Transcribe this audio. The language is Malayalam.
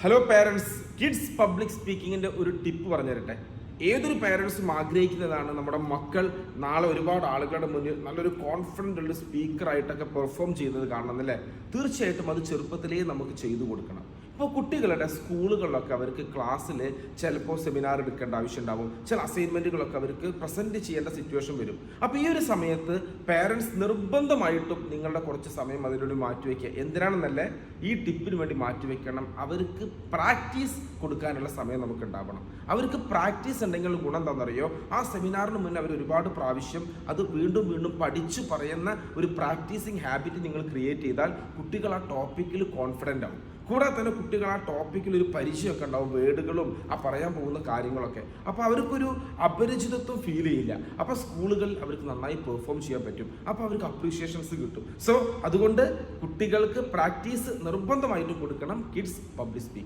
ഹലോ പാരൻസ്, കിഡ്സ് പബ്ലിക് സ്പീക്കിങ്ങിൻ്റെ ഒരു ടിപ്പ് പറഞ്ഞു തരട്ടെ. ഏതൊരു പാരൻസും ആഗ്രഹിക്കുന്നതാണ് നമ്മുടെ മക്കൾ നാളെ ഒരുപാട് ആളുകളുടെ മുന്നിൽ നല്ലൊരു കോൺഫിഡൻ്റ് ഉള്ള സ്പീക്കറായിട്ടൊക്കെ പെർഫോം ചെയ്യുന്നത് കാണണം എന്നല്ലേ. തീർച്ചയായിട്ടും അത് ചെറുപ്പത്തിലേ നമുക്ക് ചെയ്തു കൊടുക്കണം. ഇപ്പോൾ കുട്ടികളുടെ സ്കൂളുകളിലൊക്കെ അവർക്ക് ക്ലാസ്സിൽ ചിലപ്പോൾ സെമിനാർ എടുക്കേണ്ട ആവശ്യം ഉണ്ടാവും, ചില അസൈൻമെൻറ്റുകളൊക്കെ അവർക്ക് പ്രസൻറ്റ് ചെയ്യേണ്ട സിറ്റുവേഷൻ വരും. അപ്പോൾ ഈ ഒരു സമയത്ത് പാരൻസ് നിർബന്ധമായിട്ടും നിങ്ങളുടെ കുറച്ച് സമയം അതിലൂടെ മാറ്റിവെക്കുക. എന്തിനാണെന്നല്ലേ, ഈ ടിപ്പിന് വേണ്ടി മാറ്റിവെക്കണം. അവർക്ക് പ്രാക്ടീസ് കൊടുക്കാനുള്ള സമയം നമുക്ക് ഉണ്ടാവണം. അവർക്ക് പ്രാക്ടീസ് ഉണ്ടെങ്കിൽ ഗുണം എന്താണെന്നറിയോ, ആ സെമിനാറിന് മുന്നേ അവർ ഒരുപാട് പ്രാവശ്യം അത് വീണ്ടും വീണ്ടും പഠിച്ചു പറയുന്ന ഒരു പ്രാക്ടീസിങ് ഹാബിറ്റ് നിങ്ങൾ ക്രിയേറ്റ് ചെയ്താൽ കുട്ടികൾ ആ ടോപ്പിക്കിൽ കോൺഫിഡൻ്റ് ആവും. കൂടാതെ തന്നെ കുട്ടികൾ ആ ടോപ്പിക്കിൽ ഒരു പരിചയമൊക്കെ ഉണ്ടാവും, വേർഡുകളും ആ പറയാൻ പോകുന്ന കാര്യങ്ങളൊക്കെ. അപ്പോൾ അവർക്കൊരു അപരിചിതത്വം ഫീൽ ചെയ്യില്ല. അപ്പോൾ സ്കൂളുകൾ അവർക്ക് നന്നായി പെർഫോം ചെയ്യാൻ പറ്റും. അപ്പോൾ അവർക്ക് അപ്രീഷിയേഷൻസ് കിട്ടും. സോ അതുകൊണ്ട് കുട്ടികൾക്ക് പ്രാക്ടീസ് നിർബന്ധമായിട്ടും കൊടുക്കണം കിഡ്സ് പബ്ലിക് സ്പീക്കിംഗ്.